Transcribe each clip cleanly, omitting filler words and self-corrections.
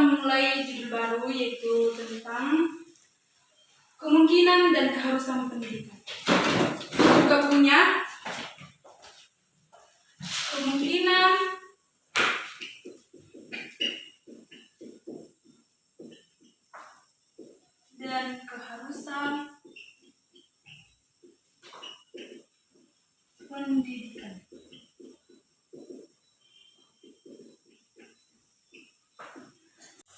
memulai judul baru, yaitu tentang kemungkinan dan keharusan pendidikan. Buka bukunya. Kemungkinan dan keharusan pendidikan.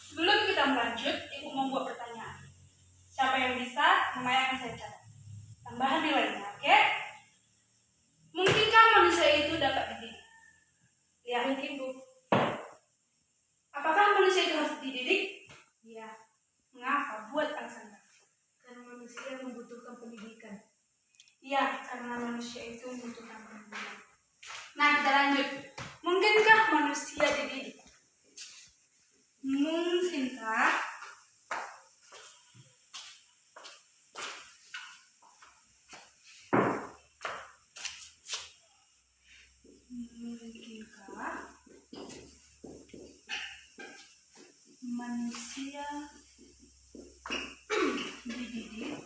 Sebelum kita melanjut, Ibu membuat pertanyaan. Siapa yang bisa, namanya akan saya catat. Tambahan nilainya, oke? Mungkinkah manusia itu dapat dididik? Ya, mungkin, Bu. Apakah manusia itu harus dididik? Ya. Mengapa? Buat alasan. Karena manusia membutuhkan pendidikan. Iya, karena manusia itu membutuhkan pendidikan. Nah, kita lanjut. Mungkinkah manusia dididik? Mungkinkah manusia dididik?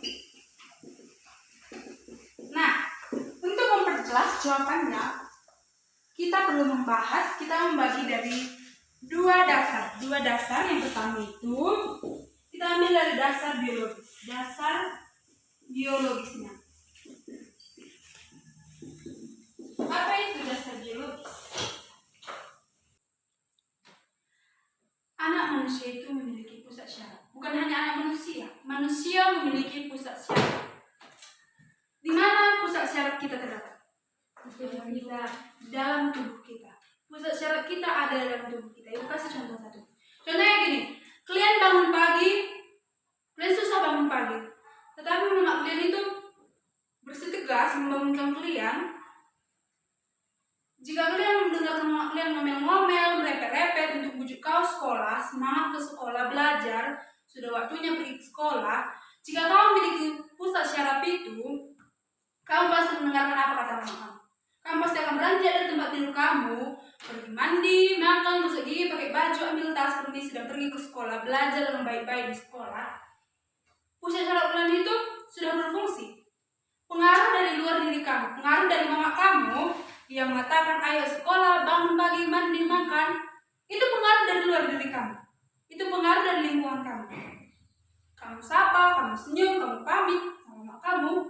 Nah, untuk memperjelas jawabannya, kita perlu membagi dari dua dasar. Dua dasar, yang pertama itu kita ambil dari dasar biologis. Dasar biologisnya. Apa itu dasar biologis? Anak manusia itu memiliki pusat syaraf. Bukan hanya anak manusia. Manusia memiliki pusat syaraf. Di mana pusat syaraf kita terdapat? Dalam tubuh kita. Pusat syaraf kita ada dalam tubuh kita. Ibu kasih contoh satu. Contohnya gini. Kalian bangun pagi. Kalian susah bangun pagi. Tetapi mama kalian itu bersikeras membangunkan kalian. Jika kalian mendengarkan mama kalian ngomel-ngomel, merepet-repet untuk bujuk kau sekolah, semangat ke sekolah, belajar, sudah waktunya pergi ke sekolah. Jika kau memiliki pusat syaraf itu, kamu pasti mendengarkan apa kata mama kamu. Kamu pasti akan beranjak dari tempat tidur kamu, pergi mandi, makan, gosok gigi, pakai baju, ambil tas, permisi, dan pergi ke sekolah, belajar dengan baik-baik di sekolah. Pusat syaraf kalian itu sudah berfungsi. Pengaruh dari luar diri kamu, pengaruh dari mama kamu yang mengatakan ayo sekolah, bangun pagi, mandi, makan, itu pengaruh dari luar diri kamu. Itu pengaruh dari lingkungan kamu. Kamu sapa, kamu senyum, kamu pamit sama mama kamu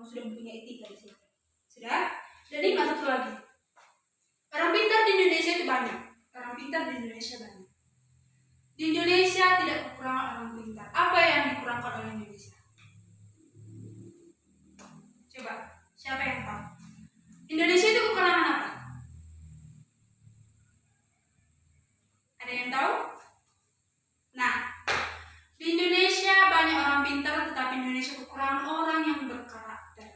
sudah mempunyai etika di situ. Sudah? Jadi satu lagi. Orang pintar di Indonesia itu banyak. Orang pintar di Indonesia banyak. Di Indonesia tidak kekurangan orang pintar. Apa yang dikurangkan oleh Indonesia? Coba, siapa yang tahu? Indonesia itu kekurangan apa? Ada yang tahu? Nah, di Indonesia banyak orang pintar, tetapi Indonesia kekurangan orang yang berkarakter.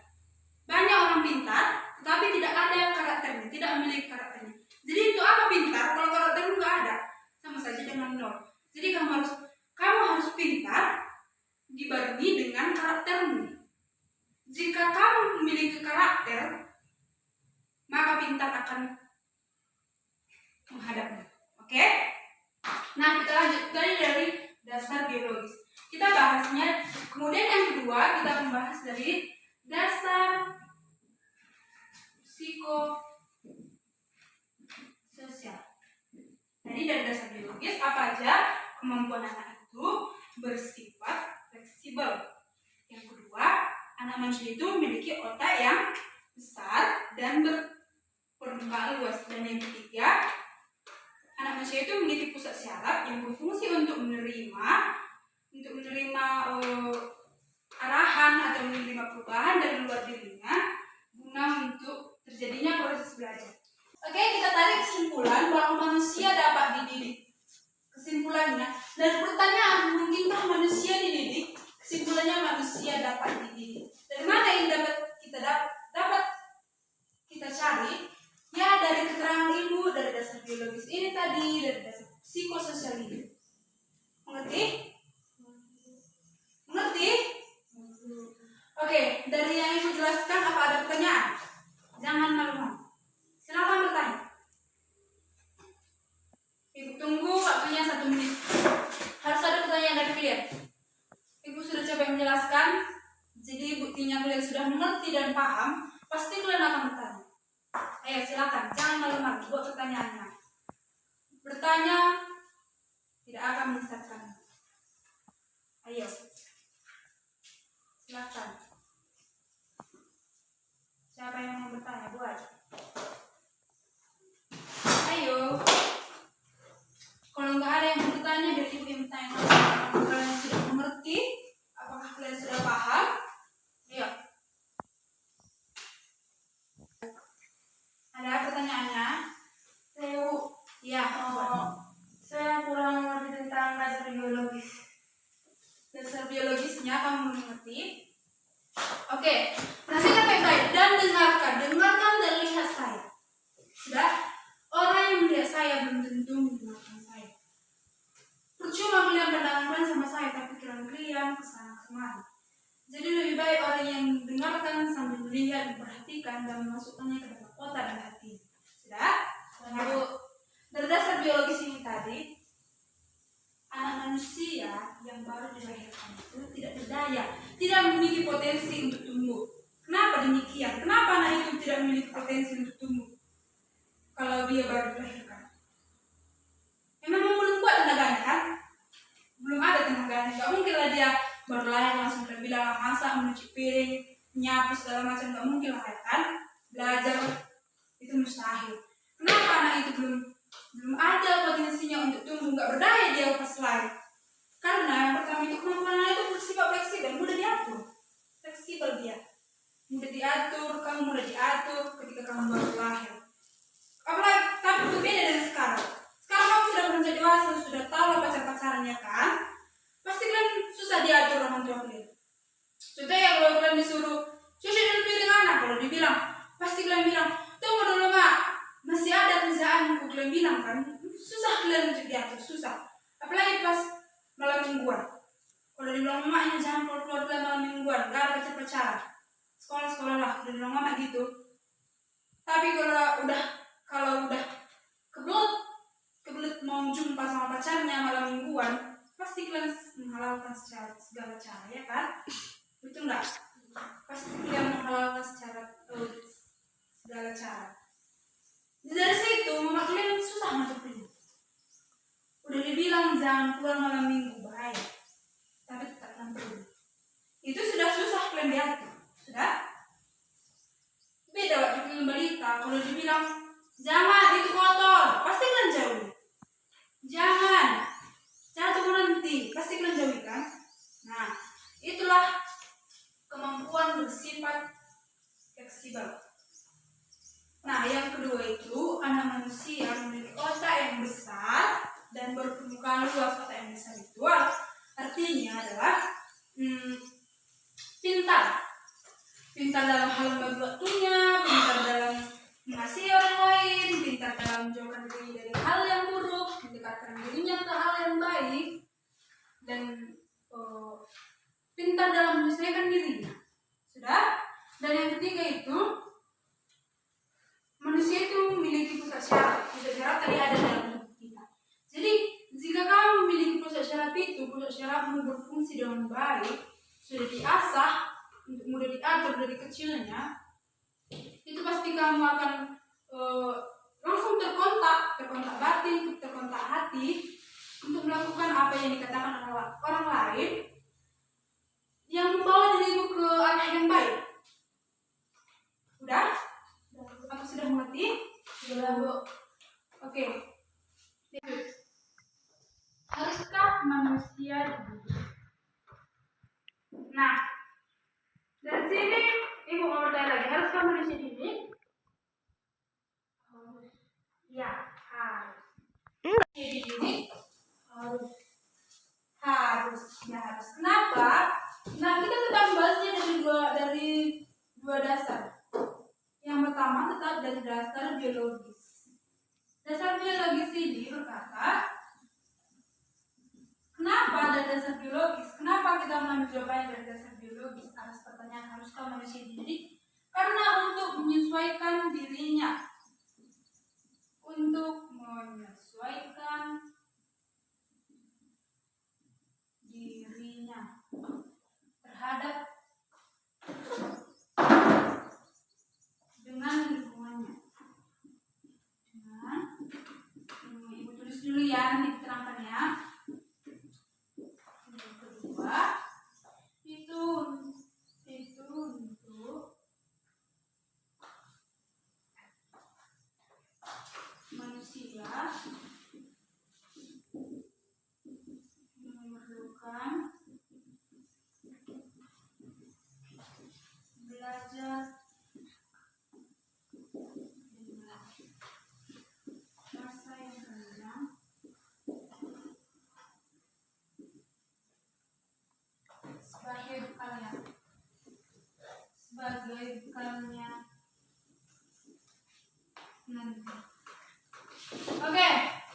Banyak orang pintar, tetapi tidak ada karakternya, tidak memiliki karakternya. Jadi itu apa pintar? Kalau karakternya nggak ada, sama saja dengan nol. Jadi kamu harus pintar dibarengi dengan karaktermu. Jika kamu memiliki karakter, maka pintar akan menghadapmu. Oke? Nah, kita lanjut dari dasar biologis. Kita bahasnya. Kemudian yang kedua, kita membahas dari dasar psikososial. Jadi dari dasar biologis, apa aja kemampuan anak itu bersifat fleksibel. Yang kedua, anak manusia itu memiliki otak yang besar dan berpermukaan luas. Dan yang ketiga, anak manusia itu memiliki pusat syaraf yang berfungsi untuk menerima arahan atau menerima perubahan dari luar dirinya guna untuk terjadinya proses belajar. Oke, kita tarik kesimpulan bahwa manusia dapat dididik. Kesimpulannya, dan pertanyaan, mungkinkah manusia dididik? Kesimpulannya, manusia dapat dididik. Dari mana yang dapat kita cari? Ya, dari keterangan ibu, dari dasar biologis ini tadi, dari dasar psikososial ini. Mengerti? Mengerti? Oke, dari yang ibu jelaskan, apa ada pertanyaan? Jangan malu-malu. Silakan bertanya. Ibu tunggu waktunya 1 menit. mengerti dan paham, pasti kalian akan bertanya. Ayo silakan, jangan malu-malu buat pertanyaannya. Bertanya tidak akan menyesatkan. Ayo, silakan. Siapa yang mau bertanya, buat. Ayo. Kalau nggak ada yang bertanya, biar ibu yang bertanya. Apakah kalian sudah mengerti? Apakah kalian sudah paham? Ayo. Ada pertanyaannya? Ya, Saya kurang mengerti tentang dasar biologis. dasar biologisnya kamu mengerti? Oke, perhatikan baik-baik dan dengarkan dan lihat saya. Sudah? Orang yang melihat saya belum tentu mendengarkan saya. Percuma kalian pandangan sama saya, tapi pikiran kalian kesana kemari. Jadi lebih baik orang yang dengarkan sambil melihat, memperhatikan dan memasukkannya ke dalam otak dan hati. Sudah? Lalu dari dasar biologis ini tadi, anak manusia yang baru dilahirkan itu tidak berdaya, tidak memiliki potensi untuk tumbuh. Kenapa demikian? Kenapa anak itu tidak memiliki potensi untuk tumbuh kalau dia baru dilahirkan? Memang belum kuat tenaganya kan? Belum ada tenaganya. Gak mungkin lah dia baru lahir langsung terbilang masak, mencuci piring, nyapu segala macam. Gak mungkin lah kan? Belajar itu mustahil. Kenapa anak itu belum ada potensinya untuk tumbuh, nggak berdaya dia pas lahir? Karena yang pertama itu kemampuan anak itu bersifat fleksibel, mudah diatur, fleksibel dia, mudah diatur, kamu mudah diatur ketika kamu baru lahir. Apalagi tapi berbeda dengan sekarang. Sekarang kamu sudah beranjak dewasa, sudah tahu lah pacarannya kan? Pasti kan susah diatur orang tua kalian. Contohnya kalau kalian disuruh cuci dulu piring anak, kalau dibilang pasti kalian bilang tunggu dulu mak, masih ada kerjaan. Kalian bilang kan susah kalian untuk diatur, susah. Apalagi pas malam mingguan, kalau dibilang mamanya jangan keluar malam mingguan, gak ada pacar-pacaran, sekolah lah, udah bilang mama gitu. Tapi kalau udah kebelet mau jumpa sama pacarnya malam mingguan, pasti kalian menghalalkan segala cara, ya kan? Betul nggak? Pasti kalian menghalalkan segala cara. Dari situ mama kalian susah masuk kuliah. Udah dibilang jangan keluar malam minggu, bahaya, tapi tetap nampil. Itu sudah susah kalian diatur, sudah. Beda waktu kalian balita, kalau dibilang jangan itu kotor, pasti kalian jauhi. Jangan jatuh nanti, pasti kalian jauhi kan? Nah, itulah kemampuan bersifat fleksibel. Nah, yang kedua itu anak manusia memiliki otak yang besar dan berpermukaan luas. Otak yang besar itu artinya adalah pintar dalam hal membagi waktunya, pintar dalam mengasihi orang lain, pintar dalam menjauhkan diri dari hal yang buruk, mendekatkan dirinya ke hal yang baik, dan pintar dalam menyesuaikan dirinya. Sudah? Dan yang ketiga itu manusia itu memiliki pusat syaraf. Pusat syaraf tadi ada dalam tubuh kita. Jadi jika kamu memiliki pusat syaraf itu, pusat syarafmu berfungsi dengan baik, sudah diasah untuk mudah diatur dari kecilnya, itu pasti kamu akan langsung terkontak batin, terkontak hati untuk melakukan apa yang dikatakan oleh orang lain yang membawa dirimu ke arah yang baik. Udah? Aku sudah mengerti? Sudah, Bu. Oke. Haruskah manusia dididik? Nah, dari sini Ibu mau bertanya lagi, haruskah manusia dididik? Ya, harus. Dididik? Harus. Ya, harus. Kenapa? Nah, kita tetap membahasnya dari dua dasar. Yang pertama tetap dari dasar biologis. Dasar biologis ini berkata, kenapa dari dasar biologis? Kenapa kita mengambil jawabannya dari dasar biologis atas pertanyaan haruskah manusia dididik? Karena untuk menyesuaikan dirinya, terhadap adalah memerlukan belajar dengan masa yang panjang sebagai bekalnya nanti. Oke,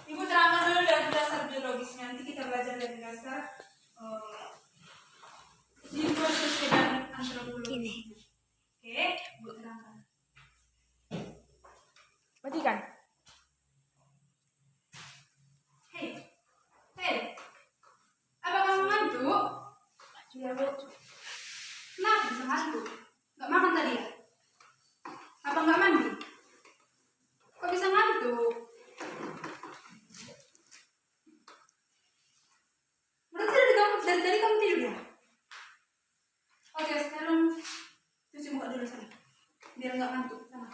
Ibu terangkan dulu dari dasar biologisnya. Nanti kita belajar dari dasar sosiologi dan antropologi. Oke, Ibu terangkan. Matikan. Hei, apa kamu ngantuk? Iya, Bu. Kenapa bisa ngantuk? Gak makan tadi ya? Apa nggak mandi? Kok bisa ngantuk? Berarti dari tadi kamu tidur ya? Oke, sekarang cuci muka dulu sana, biar nggak ngantuk. Sana.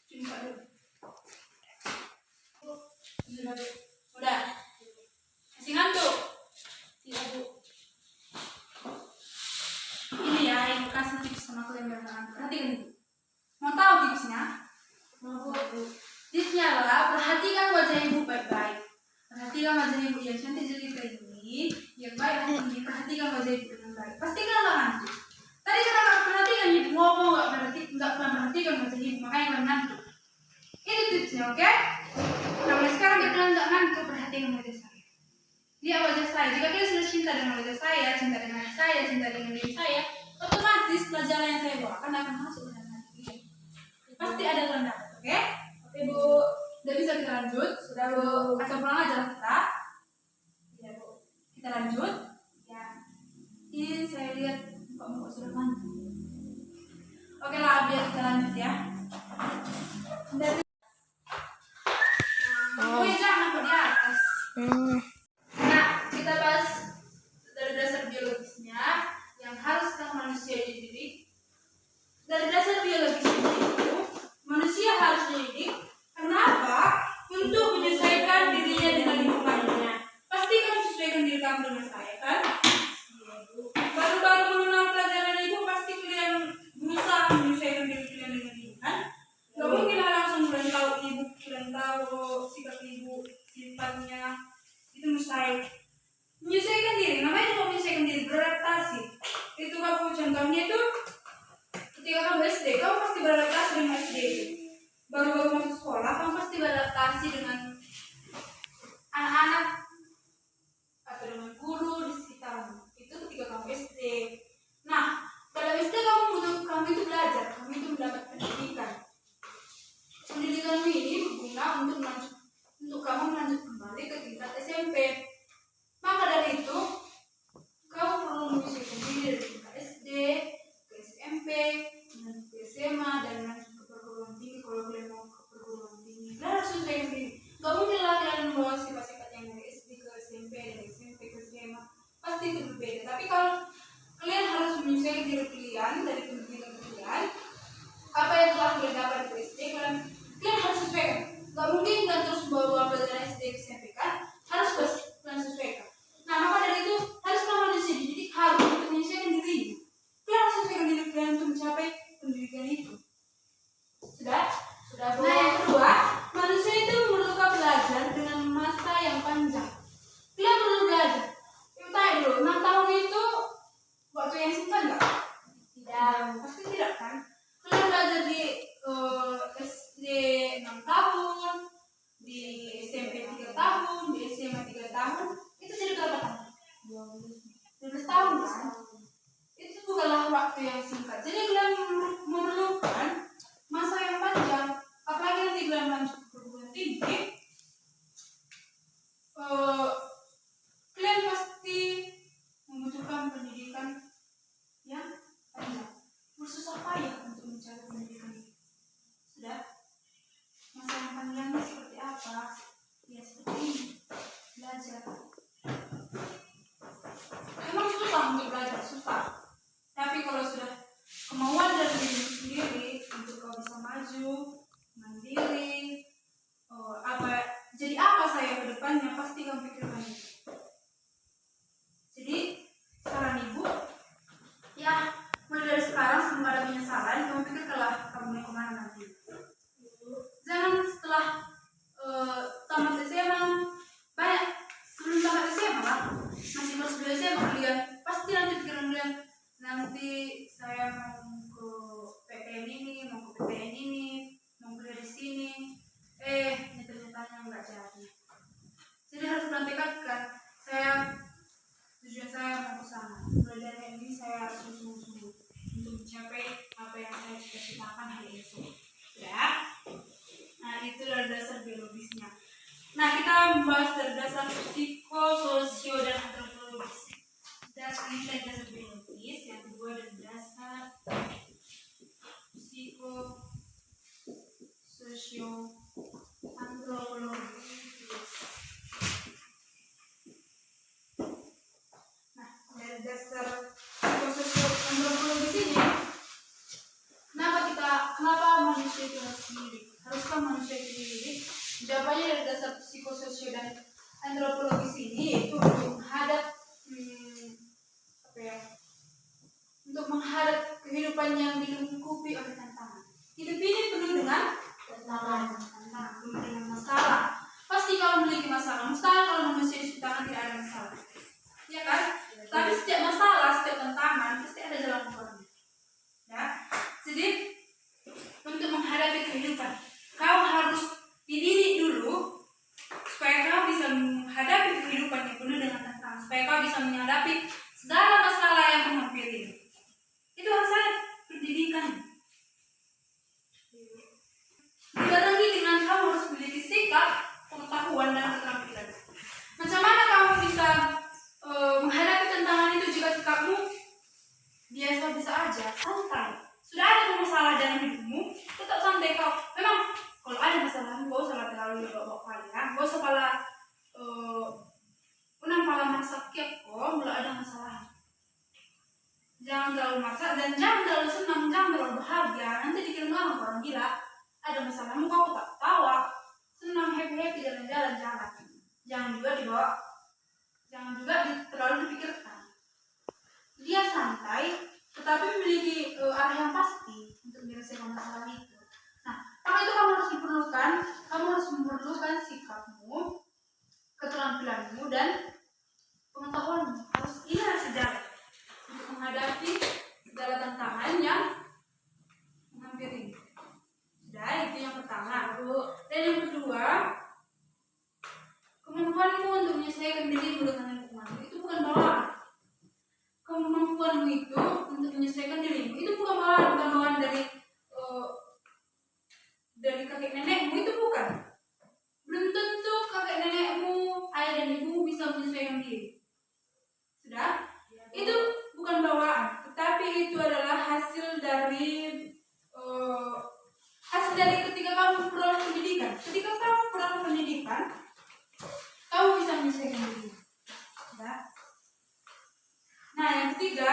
Cuci muka dulu. Sudah, Bu. Udah. Masih ngantuk? Iya, Bu. Ini ya yang kasih tips sama kalian biar nggak ngantuk. Perhatikan itu. Mau tahu tipsnya? Mau, Bu. Tipsnya adalah perhatikan wajah ibu baik-baik. Perhatikan wajah ibu yang cantik jelita ini, yang baik hati ini. Perhatikan wajah ibu dengan baik. Pastikan nggak ngantuk. Tadi kita nggak perhatikan ibu ngomong, nggak pernah perhatikan wajah ibu, makanya nggak ngantuk. Itu tipsnya, oke? Nah, mulai sekarang biar kalian nggak ngantuk, perhatikan wajah saya. Lihat wajah saya. Jika kalian sudah cinta dengan wajah saya, cinta dengan saya, cinta dengan diri saya, otomatis pelajaran yang saya bawakan akan masuk dalam hati kalian. Pasti ada kerendahan, oke? Oke, Bu. Udah bisa kita lanjut? Sudah, Bu. Atau pulang aja lah kita? Iya, Bu. Kita lanjut? Ya. Ini saya lihat muka sudah ngantuk. Oke lah, biar kita lanjut ya. Oh, jangan di atas. Nah, kita bahas dari dasar biologisnya yang harus manusia dididik. Dari dasar biologisnya itu, manusia harus dididik. Kenapa? Untuk menyesuaikan dirinya dengan lingkungannya. Pasti kamu sesuaikan diri kamu dengan saya, kan? Baru-baru mengenal pelajaran ibu, pasti kalian berusaha menyesuaikan diri kalian dengan ibu, kan? Gak mungkin langsung kalian tahu ibu, kalian tahu sikap ibu, sifatnya. Itu mustahil. Menyesuaikan diri, namanya juga menyesuaikan diri, beradaptasi. Itu kamu contohnya itu ketika kamu SD, kamu pasti beradaptasi dengan SD. Baru-baru masuk sekolah, kamu pasti beradaptasi dengan anak-anak atau dengan guru di sekitarmu. Itu ketika kamu SD. Nah, dalam SD kamu itu belajar, kamu itu mendapat pendidikan. Pendidikan ini berguna untuk kamu melanjut kembali ke tingkat SMP. Maka dari itu, kamu perlu menyesuaikan diri dari tingkat SD ke SMP, ke SMA, dan lanjut ke perguruan tinggi. Kalau kalian mau ke perguruan tinggi, kalian harus menyesuaikan diri. kamu pikirkan itu. Jadi saran ibu, ya mulai dari sekarang sebelum ada penyesalan, kamu pikirkanlah kamu mau kemana nanti. Jangan setelah tamat SMA, banyak sebelum tamat SMA lah, masih kelas 2 SMA kalian pasti nanti pikiran kalian, nanti saya mau ke PTN ini, mau ke PTN ini, mau kuliah di sini, nyata-nyatanya nggak jadi. Jadi harus menantikan tujuan saya mau ke sana. Mulai dari ini saya harus sungguh-sungguh untuk mencapai apa yang saya cita-citakan hari esok. Ya. Nah, itu dari dasar biologisnya. Nah, kita membahas dari dasar psikososio dan antropologis. Dasar ini dari dasar biologis, yang kedua dari dasar psikososio antropologis. Nah, dari dasar psikososio antropologis ini, kenapa manusia itu harus sendiri? Haruskah manusia itu sendiri? Jawabannya dari dasar psikososio dan antropologis ini yaitu untuk menghadap untuk menghadap kehidupan yang dilingkupi oleh tantangan. Hidup ini penuh dengan tantangan, penuh dengan masalah. Pasti kalau memiliki masalah, mustahil kalau manusia diciptakan tidak ada masalah, ya kan? Tapi setiap masalah, setiap tantangan pasti ada jalan keluarnya. Ya, jadi untuk menghadapi kehidupan, kau harus dididik dulu supaya kau bisa menghadapi kehidupan yang penuh dengan tantangan, supaya kau bisa menghadapi segala masalah yang menghampiri. Itu harus ada pendidikan. Dibarengi dengan kamu harus memiliki sikap, pengetahuan dan keterampilan. Macam mana kamu bisa menghadapi tantangan itu jika sikapmu biasa-biasa aja, santai? Sudah ada masalah dalam hidupmu, tetap santai kau. Memang kalau ada masalah, gak usah terlalu bawa kali ya. Gak usah pala merasa kiak kok, mulai ada masalah. Jangan terlalu maksa dan jangan terlalu senang, jangan terlalu bahagia. Nanti dikira orang gila. Ada masalahmu kau tak tawa, senang happy jalan-jalan, jangan juga dibawa, jangan juga terlalu dipikirkan. Dia santai, tetapi memiliki arah yang pasti untuk menyelesaikan masalah itu. Nah, karena itu kamu harus memerlukan sikapmu, keterampilanmu dan pengetahuanmu. Ini harus sejarah untuk menghadapi segala tantangan yang menghampiri. Sudah, itu yang pertama. Dan yang kedua, kemampuanmu untuk menyesuaikan dirimu dengan lingkungan itu bukan bawaan. Kemampuanmu itu untuk menyesuaikan dirimu itu bukan bawaan dari kakek nenekmu, itu bukan. Belum tentu kakek nenekmu, ayah dan ibu bisa menyesuaikan diri. Sudah, itu bukan bawaan, tetapi itu adalah hasil dari ketika kamu peroleh pendidikan. Ketika kamu peroleh pendidikan, kamu bisa menyesuaikan diri. Sudah. Nah, yang ketiga,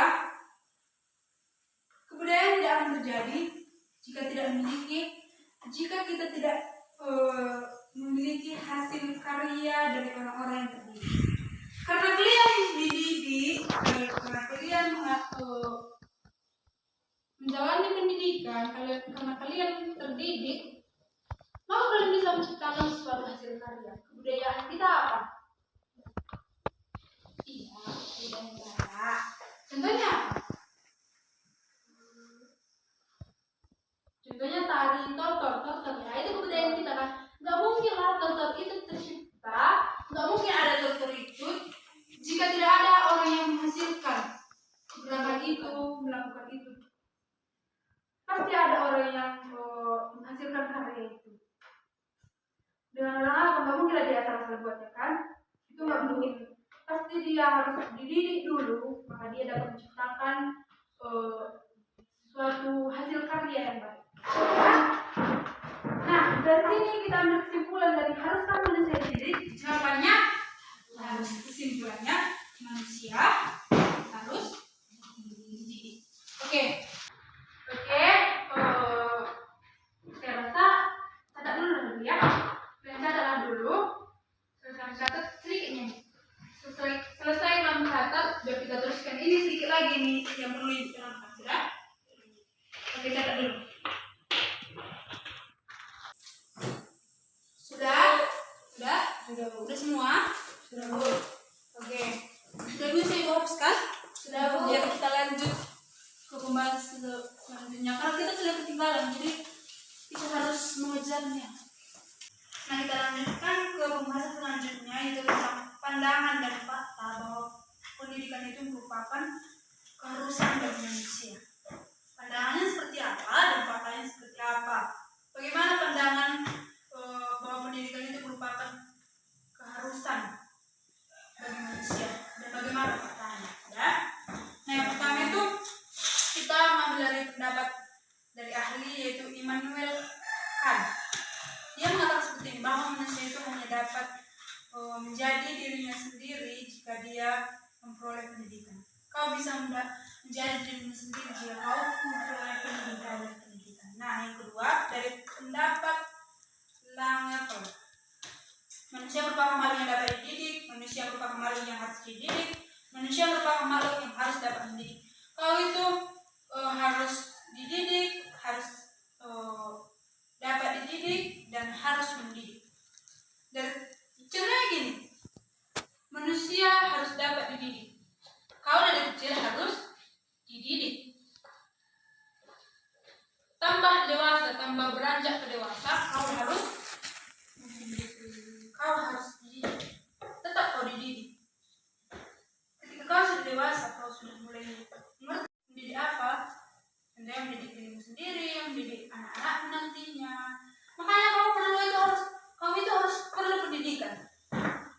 kebudayaan tidak akan terjadi jika kita tidak memiliki hasil karya dari orang-orang yang terdidik. Karena kalian dididik, karena kalian menjalani pendidikan, karena kalian terdidik, maka kalian bisa menciptakan suatu hasil karya. Kebudayaan kita apa? Iya, budaya. Contohnya apa? Contohnya tari, tortor ya, itu kebudayaan kita kan. Gak mungkin lah tortor itu tercipta, gak mungkin ada tortor itu jika tidak ada orang yang menghasilkan gerakan itu, melakukan itu. Pasti ada orang yang menghasilkan karya itu. Dengan orang apa? Gak mungkin lah dia asal-asal buatnya kan? Itu gak mungkin. Pasti dia harus dididik dulu, maka dia dapat menciptakan suatu hasil karya yang baik. Nah, dari sini kita ambil kesimpulan dari haruskah manusia dididik? Jawabannya harus. Kesimpulannya manusia harus dididik. Oke. Saya rasa catat dulu ya. Catatlah dulu. Saya catat sedikitnya. ini yang perlu diterapkan. Sudah? Oke, catat dulu. Sudah? Sudah? Sudah semua? Sudah, Bu. Oke. Sudah bisa dihapuskan? Sudah, Bu. Biar kita lanjut ke pembahasan selanjutnya. Karena kita sudah ketinggalan, jadi kita harus mengejarnya. Nah, kita lanjutkan ke pembahasan selanjutnya, yaitu tentang pandangan dan fakta bahwa pendidikan itu merupakan keharusan bagi manusia. Pandangannya seperti apa dan faktanya seperti apa? Bagaimana pandangan bahwa pendidikan itu merupakan keharusan bagi manusia dan bagaimana faktanya? Ya. Nah, yang pertama itu kita mengambil dari pendapat dari ahli yaitu Immanuel Kant. Dia mengatakan seperti ini, bahwa manusia itu hanya dapat menjadi dirinya sendiri jika dia memperoleh pendidikan. Kau bisa menjadi dirimu sendiri jika kau memperoleh pendidikan. Nah, yang kedua dari pendapat Langevel. Manusia merupakan makhluk yang dapat dididik, manusia merupakan makhluk yang harus dididik, manusia merupakan makhluk yang harus dapat mendidik. Kau itu harus dididik, harus dapat dididik, dan harus mendidik. Dan contohnya gini, manusia harus dapat dididik. Kau dari kecil harus dididik. Tambah dewasa, tambah beranjak ke dewasa, kau harus dididik. Tetap kau dididik. Ketika kau sudah dewasa, kau sudah mulai mengerti mendidik apa? Tentunya mendidik dirimu sendiri, mendidik anak-anak nantinya. Makanya kau itu harus perlu pendidikan.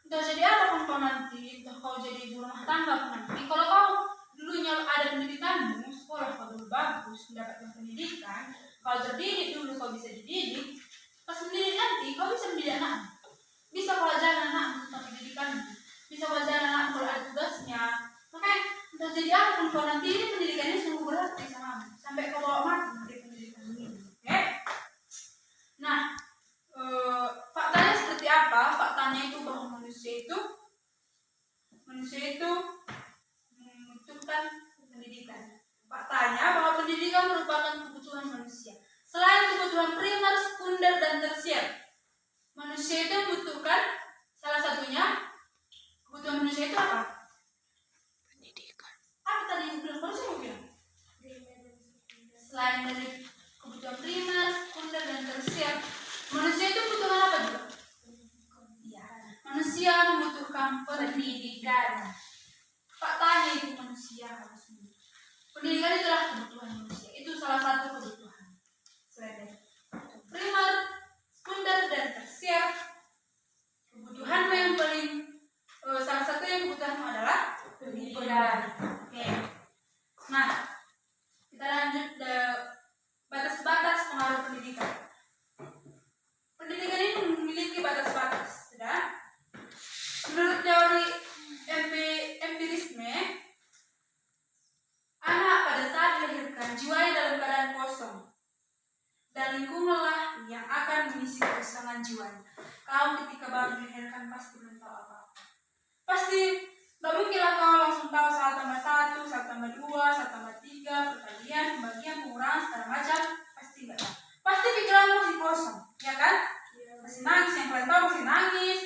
Entah jadi apapun kau nanti, entah kau jadi ibu rumah tangga pun nanti. Kalau kau dulunya ada pendidikanmu, sekolah kau dulu bagus, mendapatkan pendidikan, kau terdidik dulu, kau bisa dididik. Pas mendidik nanti, kau bisa mendidik anak. Bisa kau ajarin anak tentang pendidikanmu, bisa kau ajarin anak kalau ada tugasnya. Makanya entah jadi apapun kau nanti, ini pendidikannya sungguh berarti sama sampai kau bawa mati dari pendidikan ini. Oke? Nah, faktanya seperti apa? Faktanya itu bahwa manusia itu membutuhkan pendidikan. Faktanya bahwa pendidikan merupakan kebutuhan manusia. Selain kebutuhan primer, sekunder, dan tersier, manusia itu membutuhkan salah satunya. Kebutuhan manusia itu apa? Pendidikan. Apa tadi yang bilang? Baru saya mau bilang. Selain dari kebutuhan primer, sekunder, dan tersier, manusia itu membutuhkan apa juga? Ya, manusia membutuhkan pendidikan. Faktanya itu manusia harus mendidik. Pendidikan itulah kebutuhan manusia. Itu salah satu kebutuhan. Selain dari primer, sekunder, dan tersier, kebutuhanmu yang paling salah satu yang kebutuhanmu adalah pendidikan. Oke. Nah, kita lanjut ke batas-batas pengaruh pendidikan. Pendidikan ini memiliki batas-batas. Sudah? Menurut teori empirisme, anak pada saat dilahirkan jiwanya dalam keadaan kosong, dan lingkunganlah yang akan mengisi kekosongan jiwanya. Kau ketika baru dilahirkan pasti belum tahu apa-apa. Pasti gak mungkinlah kau langsung tahu 1+1, 1+2, 1+3, perkalian, pembagian, pengurangan, segala macam. Pasti gak tahu. Pasti pikiranmu masih kosong, ya kan? Masih nangis, yang kalian tahu masih nangis.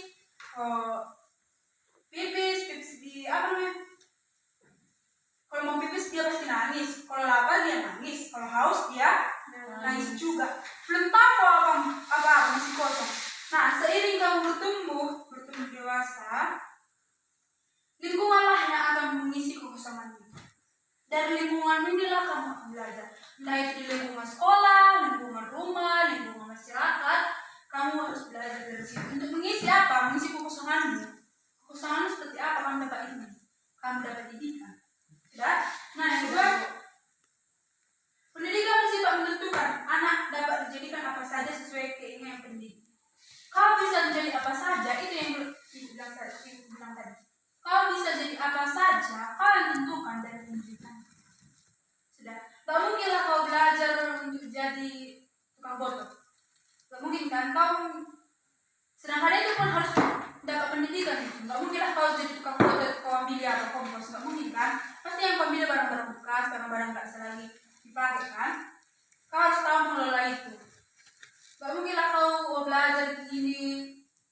Pipis di apa namanya? Kalau mau pipis dia pasti nangis. Kalau lapar dia nangis. Kalau haus dia nangis juga. Belum tahu apa masih kosong. Nah, seiring kamu bertumbuh dewasa, lingkunganlah yang akan mengisi kekosongan itu. Dari lingkungan inilah kamu akan belajar. Entah itu di lingkungan sekolah, lingkungan rumah, lingkungan masyarakat, kamu harus belajar dari situ. Untuk mengisi apa? Mengisi kekosonganmu. Kekosonganmu seperti apa kamu dapat ini? Kamu dapat didikan. Sudah? Nah, yang kedua, pendidikan bersifat menentukan. Anak dapat dijadikan apa saja sesuai keinginan pendidik. Kau bisa menjadi apa saja, itu yang bilang tadi. Kau bisa jadi apa saja, kau yang tentukan dari pendidikan. Sudah. Gak mungkinlah kau belajar untuk jadi tukang botol. Gak mungkin kan? Sedangkan itu pun harus dapat pendidikan itu. Gak mungkinlah kau jadi tukang botol, kau ambil atau kompos. Gak mungkin kan? Pasti yang kau kau ambil barang-barang bekas, barang-barang tak selagi dipakai kan, kau harus tahu mengelola itu. Gak mungkin lah kau belajar ini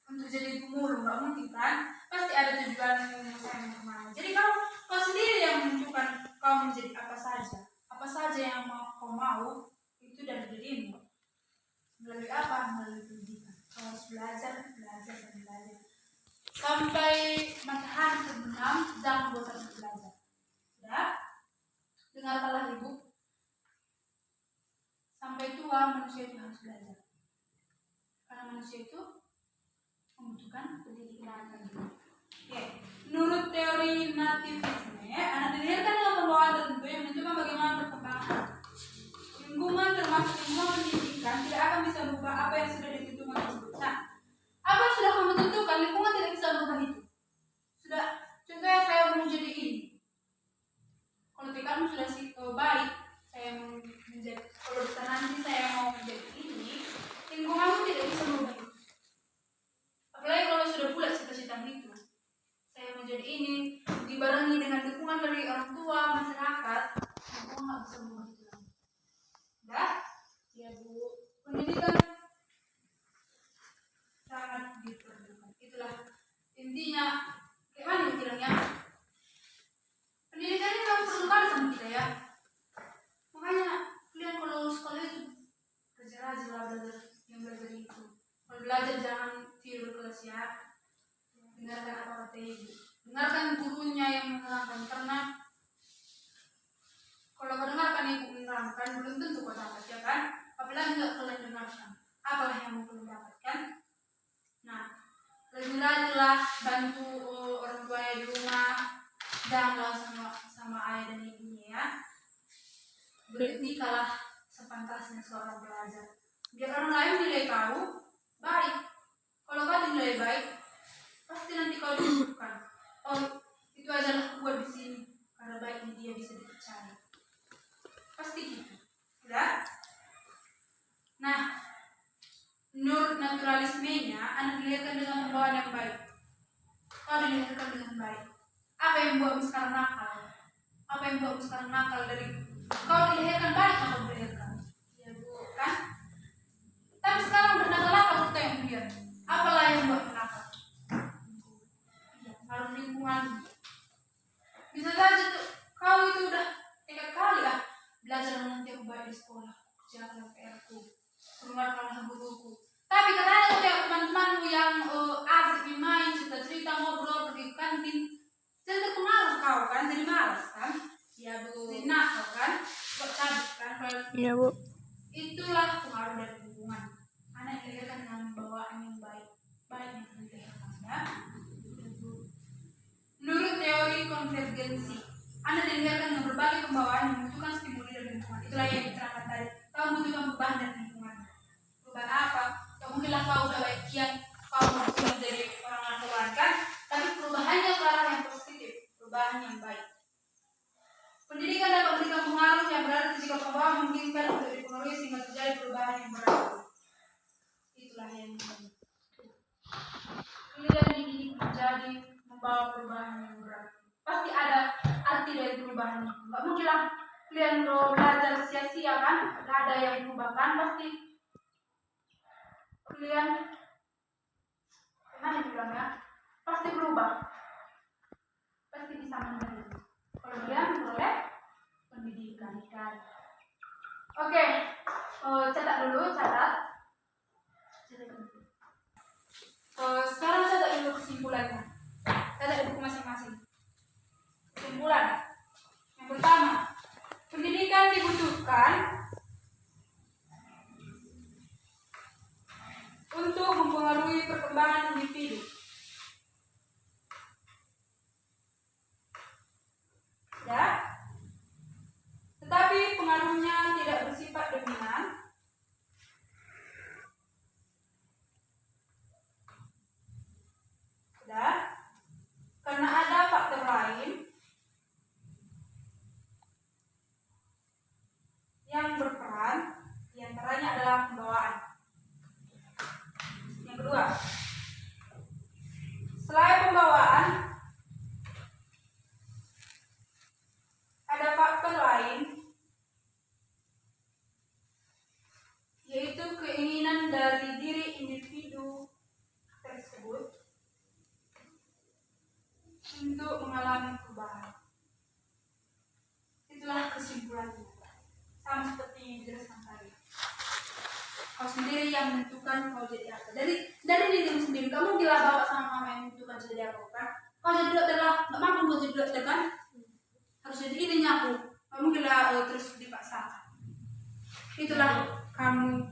untuk jadi pemulung, gak mungkin kan? Pasti ada tujuan yang sayang kemana. Jadi kau sendiri yang menentukan kau menjadi apa saja yang kau mau itu dari dirimu. Melalui apa? Melalui pendidikan. Kau harus belajar dan belajar. Sampai matahari terbenam, jangan bosan untuk belajar. Ya, dengarkanlah ibu. Sampai tua manusia itu harus belajar. Karena manusia itu membutuhkan pendidikan. Oke. Menurut teori nativisme, anak dilahirkan dengan pembawaan tertentu yang menentukan bagaimana perkembangan. Lingkungan termasuk lingkungan pendidikan tidak akan bisa merubah apa yang sudah ditentukan tersebut. Nah, apa yang sudah kamu tentukan, lingkungan tidak bisa merubah itu. Sudah, contohnya saya mau jadi ini. Kalau tekadmu sudah baik, saya mau menjadi, kalau bisa nanti saya mau menjadi ini, lingkunganmu tidak bisa merubah itu. Apalagi kalau sudah bulat cita-cita itu, saya mau jadi ini, dibarengi dengan dukungan dari orang tua, masyarakat, lingkungan nggak bisa merubah itu lagi. Dah? Ya Bu, pendidikan sangat diperlukan. Itulah intinya. Kayak mana bilangnya? Pendidikan ini sangat perlu sekali sama kita ya. Makanya kalian kalau sekolah itu belajar lah, belajar itu. Kalau belajar jangan tidur kelas ya. Dengarkan apa kata ibu. Dengarkan gurunya yang menerangkan, karena kalau kau dengarkan ibu menerangkan belum tentu kau dapat ya kan. Apalagi nggak kalian dengarkan, apalah yang mau kalian dapatkan. Nah, rajin-rajinlah bantu orang tua di rumah, janganlah sama ayah dan ibunya ya. Berdikatlah sepantasnya seorang pelajar. Biar orang lain nilai kau baik. Kalau kau dinilai baik, pasti nanti kau dibutuhkan. Oh, itu ajalah buat di sini karena baiknya dia bisa dipercaya. Pasti gitu, udah? Nah, menurut naturalismenya, anak dilahirkan dengan pembawaan yang baik. Kau dilahirkan dengan baik. Apa yang membuatmu sekarang nakal? Apa yang membuatmu sekarang nakal dari kau dilahirkan baik atau dilahirkan? Ya Bu, kan? Tapi sekarang bernakal-nakal kita yang biar. Apalah yang membuat nakal? Harus lingkungan. Bisa saja tuh kau itu udah 3 kali belajar nanti aku baik di sekolah, kerjakan PR-ku, dengarkanlah guruku. Tapi katanya tuh kayak teman-temanmu yang asik main, cerita-cerita, ngobrol, pergi ke kantin, jadi terpengaruh kau kan, jadi malas kan? Ya Bu. Jadi nakal kan? Kok cabut kan? Iya Bu. Itulah pengaruh dari lingkungan. Anak dilahirkan dengan bawaan yang baik, baik yang dilahirkan ya. Menurut teori konvergensi, anak dilahirkan dengan berbagai pembawaan yang membutuhkan stimuli dan lingkungan. Itulah yang diterangkan tadi. Kau membutuhkan perubahan dan lingkungan. Perubahan apa? Kau mungkinlah kau udah baik kian, kau mau menjadi orang narkoba kan? Tapi perubahannya ke arah yang positif, perubahan yang baik. Pendidikan dapat memberikan pengaruh yang berarti jika pembawaan memungkinkan untuk dipengaruhi sehingga terjadi perubahan yang berarti. Itulah yang penting. Pilihan ini menjadi membawa perubahan yang berarti. Pasti ada arti dari perubahan itu. Gak mungkinlah kalian belajar sia-sia kan? Gak ada yang berubah kan? Pasti kalian gimana bilangnya? Pasti berubah. Pasti bisa menerima. Kalau kalian boleh pendidikan kan. Oke, catat dulu, catat. Sekarang catat dulu kesimpulannya. Catat di buku masing-masing. Kesimpulan. Yang pertama, pendidikan dibutuhkan untuk mempengaruhi perkembangan individu. Ya. Tetapi pengaruhnya tidak bersifat dominan. Ya. Karena ada faktor lain yang berperan, diantaranya adalah pembawaan. Yang kedua, selain pembawaan, untuk mengalami perubahan. Itulah kesimpulannya. Sama seperti yang dijelaskan tadi. Kau sendiri yang menentukan kau jadi apa. Dari dirimu sendiri, kamu bila bapak sama mama yang menentukan jadi apa kan? Kau jadi dokter lah, nggak mampu kau jadi dokter kan? Harus jadi idenya aku. Kamu bila terus dipaksakan. Itulah kamu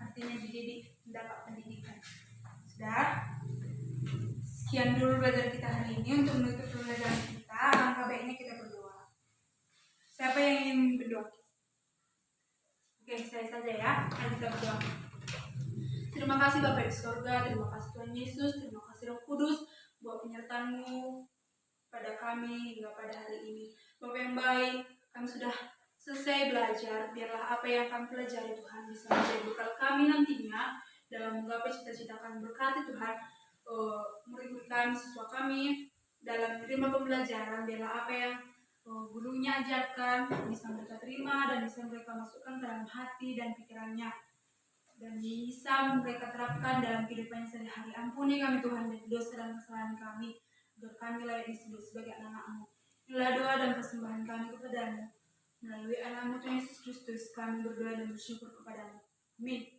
artinya dididik, mendapat pendidikan. Sudah. Sekian dulu belajar kita hari ini. Untuk menutup pembelajaran kita, alangkah baiknya kita berdoa. Siapa yang ingin berdoa? Oke, saya saja ya. Mari kita berdoa. Terima kasih Bapak di surga, terima kasih Tuhan Yesus, terima kasih Roh Kudus buat penyertaan-Mu pada kami hingga pada hari ini. Bapak yang baik, kami sudah selesai belajar. Biarlah apa yang kami pelajari Tuhan bisa menjadi bekal kami nantinya dalam menggapai cita-cita kami. Berkati Tuhan murid-murid kami, siswa kami dalam menerima pembelajaran. Biarlah apa yang gurunya ajarkan bisa mereka terima dan bisa mereka masukkan ke dalam hati dan pikirannya dan bisa mereka terapkan dalam kehidupan sehari-hari. Ampuni kami Tuhan dari dosa dan kesalahan kami agar kami layak disebut sebagai anak-Mu. Inilah doa dan persembahan kami kepada-Mu melalui anak-Mu Tuhan Yesus Kristus. Kami berdoa dan bersyukur kepada-Mu. Amin.